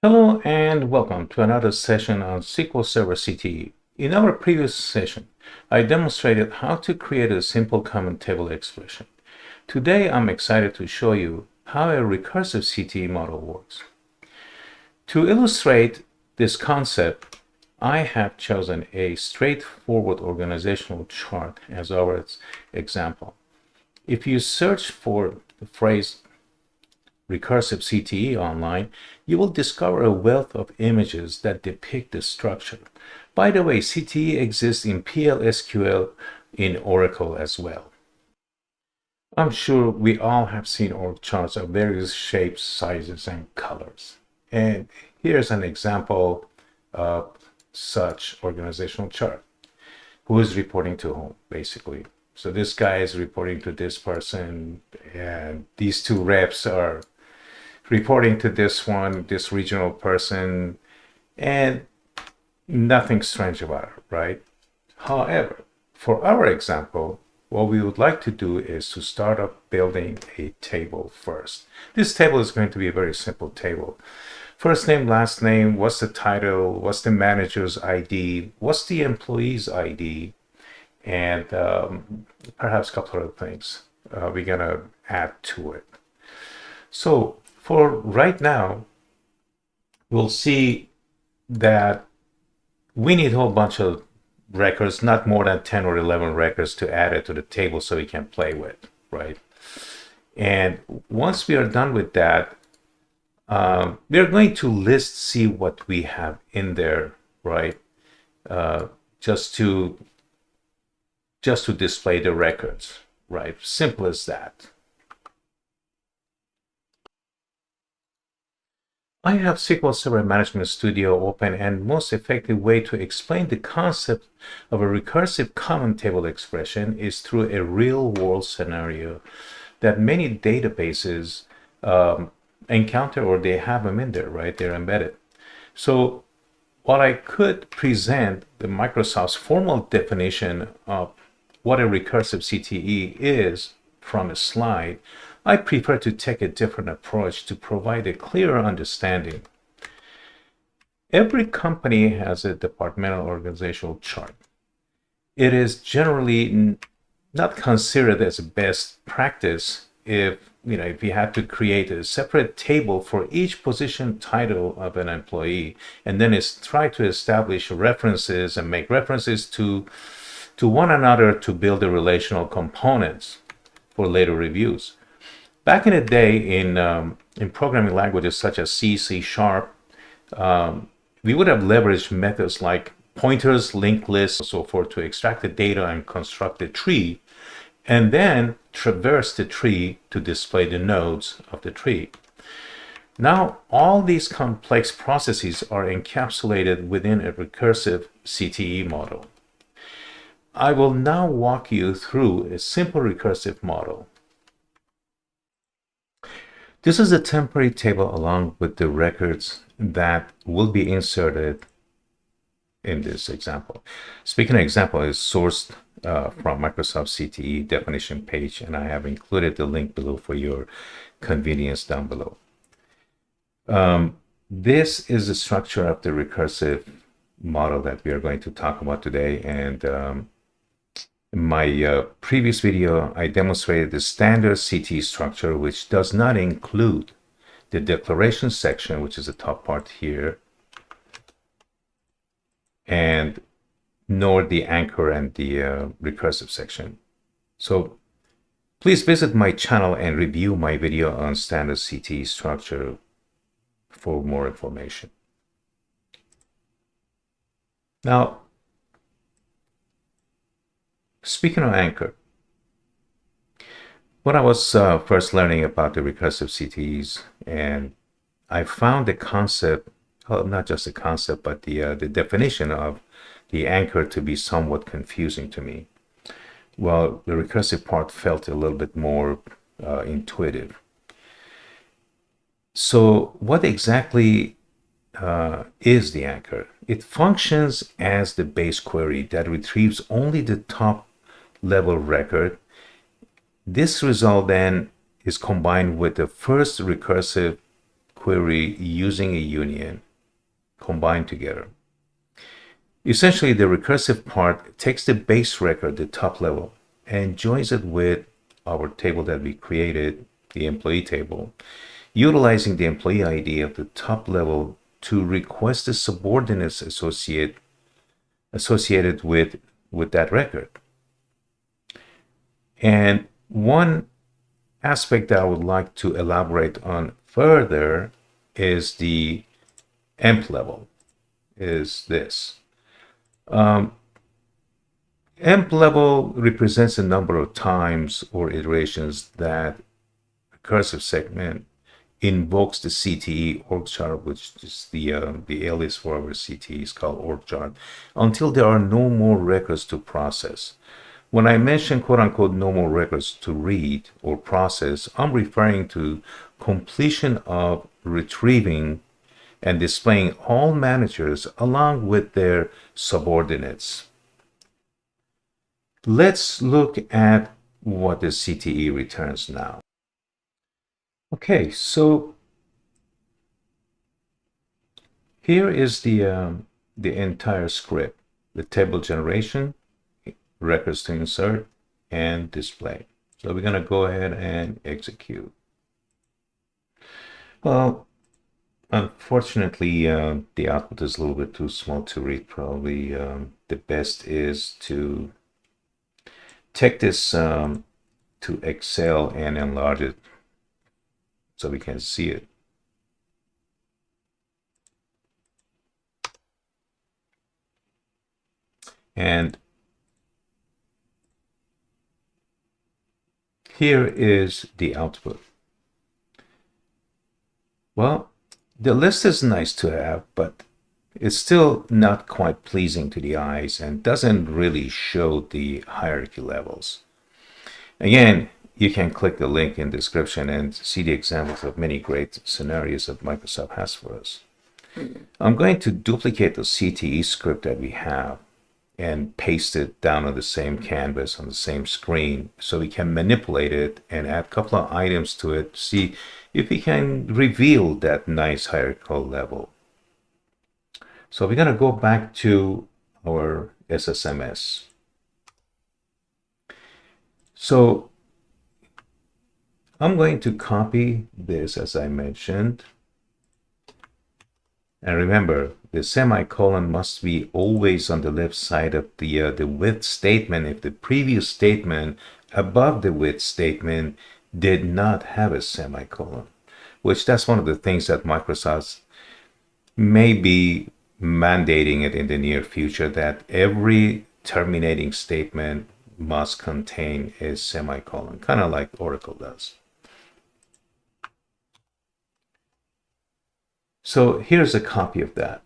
Hello and welcome to another session on SQL Server CTE. In our previous session, I demonstrated how to create a simple common table expression. Today, I'm excited to show you how a recursive CTE model works. To illustrate this concept, I have chosen a straightforward organizational chart as our example. If you search for the phrase Recursive CTE online, you will discover a wealth of images that depict the structure. By the way, CTE exists in PL/SQL in Oracle as well. I'm sure we all have seen org charts of various shapes, sizes, and colors. And here's an example of such organizational chart. Who is reporting to whom, basically. So this guy is reporting to this person, and these two reps are reporting to this one, this regional person, and nothing strange about it, right? However, for our example, what we would like to do is to start up building a table first. This table is going to be a very simple table. First name, last name, what's the title, what's the manager's ID, what's the employee's ID, and perhaps a couple of other things we're going to add to it. So for right now, we'll see that we need a whole bunch of records, not more than 10 or 11 records to add it to the table so we can play with, right? And once we are done with that, we're going to see what we have in there, right? Just to display the records, right? Simple as that. I have SQL Server Management Studio open, and most effective way to explain the concept of a recursive common table expression is through a real-world scenario that many databases encounter, or they have them in there, right? They're embedded. So while I could present the Microsoft's formal definition of what a recursive CTE is from a slide, I prefer to take a different approach to provide a clearer understanding. Every company has a departmental organizational chart. It is generally not considered as best practice if you had to create a separate table for each position title of an employee, and then try to establish references and make references to one another to build the relational components for later reviews. Back in the day, in programming languages such as C, C#, we would have leveraged methods like pointers, linked lists, and so forth to extract the data and construct a tree, and then traverse the tree to display the nodes of the tree. Now, all these complex processes are encapsulated within a recursive CTE model. I will now walk you through a simple recursive model. This is a temporary table along with the records that will be inserted in this example. Speaking of example, is sourced from Microsoft CTE definition page, and I have included the link below for your convenience down below. This is the structure of the recursive model that we are going to talk about today, and in my previous video, I demonstrated the standard CTE structure, which does not include the declaration section, which is the top part here, and nor the anchor and the recursive section. So please visit my channel and review my video on standard CTE structure for more information. Now, speaking of anchor, when I was first learning about the recursive CTEs, and I found the concept, well, not just the concept, but the definition of the anchor to be somewhat confusing to me. Well, the recursive part felt a little bit more intuitive. So what exactly is the anchor? It functions as the base query that retrieves only the top level record. This result then is combined with the first recursive query using a union combined together. Essentially, the recursive part takes the base record, the top level, and joins it with our table that we created, the employee table, utilizing the employee ID of the top level to request the subordinates associated with that record. And one aspect that I would like to elaborate on further is the emp level, is this. Emp level represents the number of times or iterations that recursive segment invokes the CTE org chart, which is the alias for our CTE is called org chart, until there are no more records to process. When I mention quote unquote no more records to read or process, I'm referring to completion of retrieving and displaying all managers along with their subordinates. Let's look at what the CTE returns now. Okay, so here is the entire script: the table generation, records to insert, and display. So we're going to go ahead and execute. Well, unfortunately, the output is a little bit too small to read. Probably the best is to take this to Excel and enlarge it so we can see it. And here is the output. Well, the list is nice to have, but it's still not quite pleasing to the eyes and doesn't really show the hierarchy levels. Again, you can click the link in the description and see the examples of many great scenarios that Microsoft has for us. I'm going to duplicate the CTE script that we have and paste it down on the same canvas on the same screen so we can manipulate it and add a couple of items to it to see if we can reveal that nice hierarchical level. So we're going to go back to our SSMS. So I'm going to copy this as I mentioned. And remember, the semicolon must be always on the left side of the with statement if the previous statement above the with statement did not have a semicolon, which that's one of the things that Microsoft may be mandating it in the near future, that every terminating statement must contain a semicolon, kind of like Oracle does. So here's a copy of that.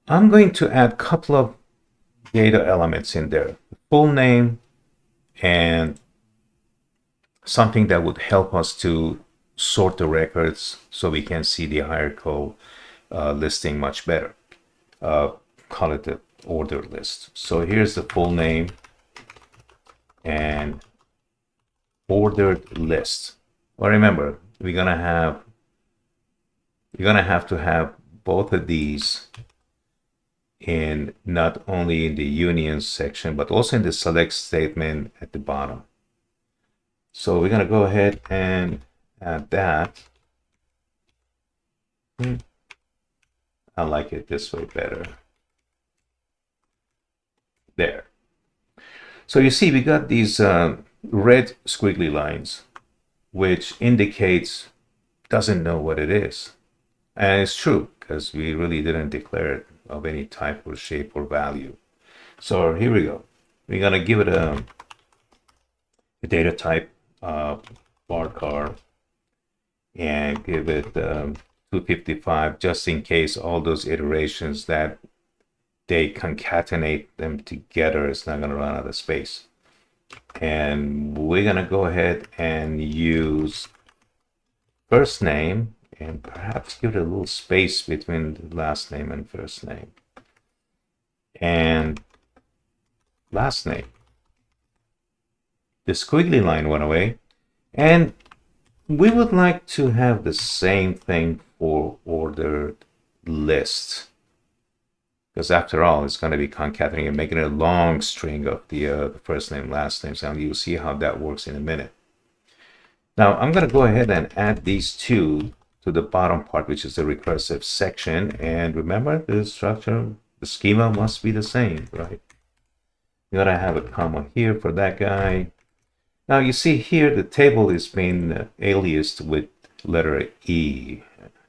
I'm going to add a couple of data elements in there, full name and something that would help us to sort the records so we can see the hierarchical listing much better. Call it the order list. So here's the full name and ordered list. Well, remember, we're gonna have to have both of these in not only in the union section but also in the select statement at the bottom. So we're gonna go ahead and add that. I like it this way better. There. So you see we got these red squiggly lines, which indicates doesn't know what it is. And it's true, because we really didn't declare it of any type or shape or value. So here we go. We're going to give it a data type varchar and give it 255, just in case all those iterations that they concatenate them together, it's not going to run out of space. And we're going to go ahead and use first name and perhaps give it a little space between the last name and first name. And last name. The squiggly line went away. And we would like to have the same thing for ordered lists, because after all, it's going to be concatenating and making a long string of the first name, last names, and you'll see how that works in a minute. Now, I'm going to go ahead and add these two to the bottom part, which is the recursive section. And remember, the structure, the schema must be the same, right? You got to have a comma here for that guy. Now, you see here, the table is being aliased with letter E,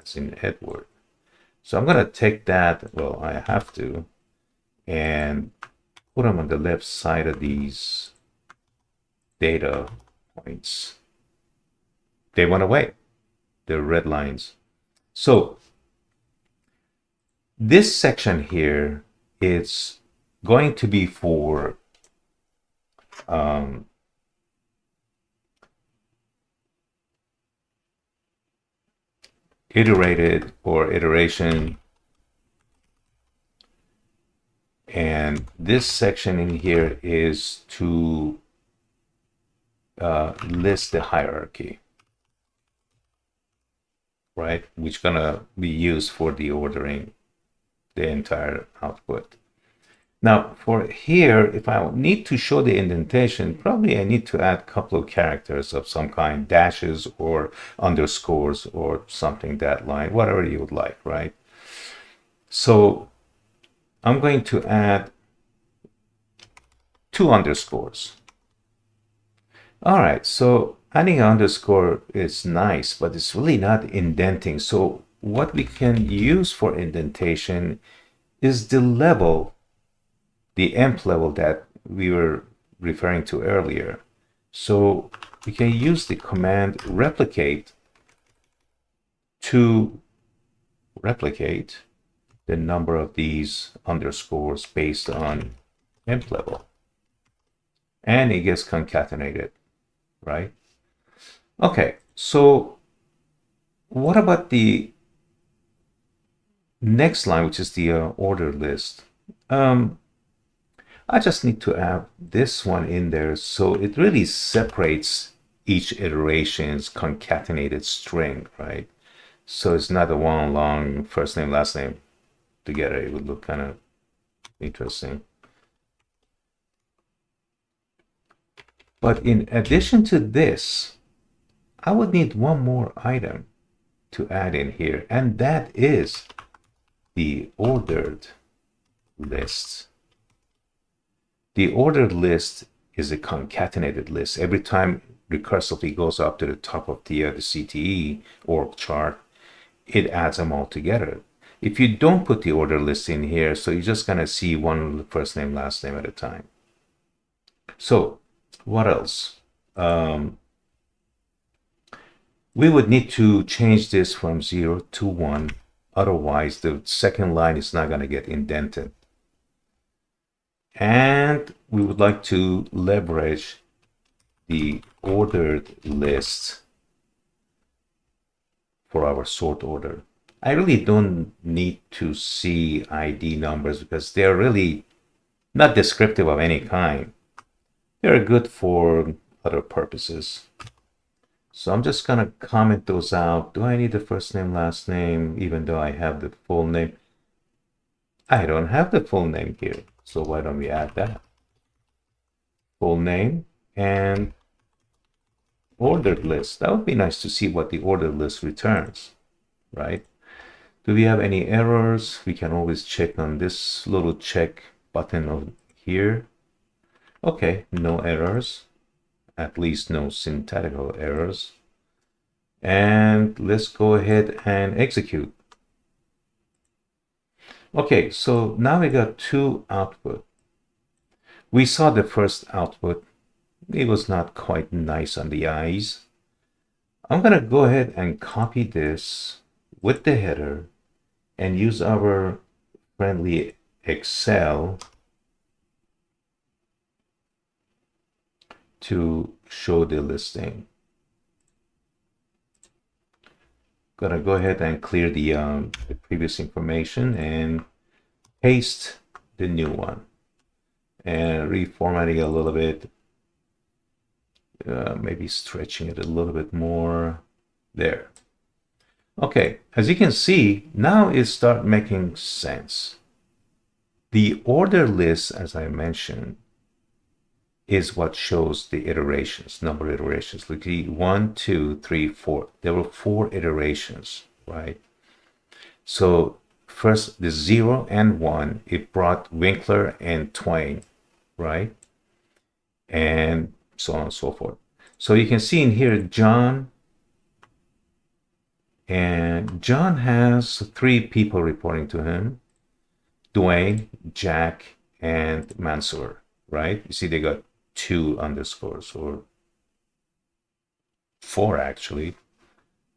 as in Edward. So I'm going to take that, well, I have to, and put them on the left side of these data points. They went away. They're red lines. So this section here is going to be for iterated or iteration, and this section in here is to list the hierarchy, right, which gonna be used for the ordering the entire output. Now for here, if I need to show the indentation, probably I need to add a couple of characters of some kind, dashes or underscores or something, that line, whatever you would like, right? So I'm going to add 2 underscores. All right, so adding an underscore is nice, but it's really not indenting. So what we can use for indentation is the level, the emp level that we were referring to earlier. So we can use the command replicate to replicate the number of these underscores based on emp level. And it gets concatenated, right? Okay, so what about the next line, which is the order list? I just need to add this one in there, so it really separates each iteration's concatenated string, right? So it's not a one long first name, last name together. It would look kind of interesting. But in addition to this, I would need one more item to add in here, and that is the ordered list. The ordered list is a concatenated list. Every time recursively goes up to the top of the CTE org chart, it adds them all together. If you don't put the order list in here, so you're just going to see one first name, last name at a time. So what else? We would need to change this from 0 to 1. Otherwise, the second line is not going to get indented. And we would like to leverage the ordered list for our sort order. I really don't need to see ID numbers because they're really not descriptive of any kind. They're good for other purposes. So I'm just going to comment those out. Do I need the first name, last name, even though I have the full name? I don't have the full name here. So why don't we add that? Full name and ordered list. That would be nice to see what the ordered list returns, right? Do we have any errors? We can always check on this little check button over here. Okay, no errors. At least no syntactical errors. And let's go ahead and execute. Okay, so now we got 2 output. We saw the first output. It was not quite nice on the eyes. I'm going to go ahead and copy this with the header and use our friendly Excel to show the listing. Gonna go ahead and clear the previous information and paste the new one and reformat it a little bit, maybe stretching it a little bit more. There. Okay, as you can see, now it starts making sense. The order list, as I mentioned, is what shows the iterations, number of iterations. Look, 1, 2, 3, 4. There were 4 iterations, right? So first, the 0 and 1, it brought Winkler and Twain, right? And so on and so forth. So you can see in here, John, and John has 3 people reporting to him: Dwayne, Jack, and Mansour, right? You see they got 2 underscores, or 4 actually,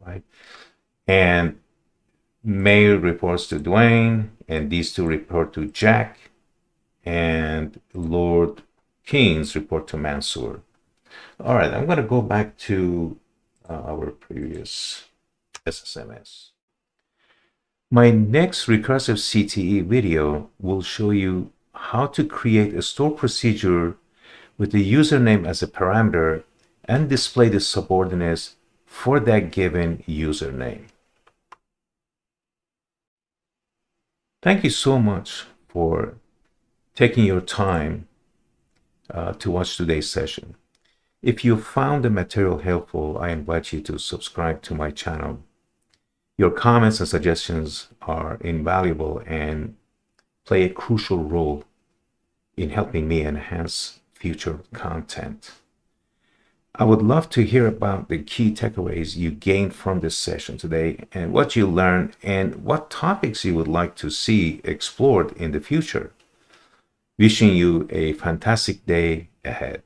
right? And Mayor reports to Dwayne, and these 2 report to Jack, and Lord Keynes report to Mansour. All right, I'm going to go back to our previous SSMS. My next recursive CTE video will show you how to create a store procedure with the username as a parameter and display the subordinates for that given username. Thank you so much for taking your time to watch today's session. If you found the material helpful, I invite you to subscribe to my channel. Your comments and suggestions are invaluable and play a crucial role in helping me enhance future content. I would love to hear about the key takeaways you gained from this session today, and what you learned, and what topics you would like to see explored in the future. Wishing you a fantastic day ahead.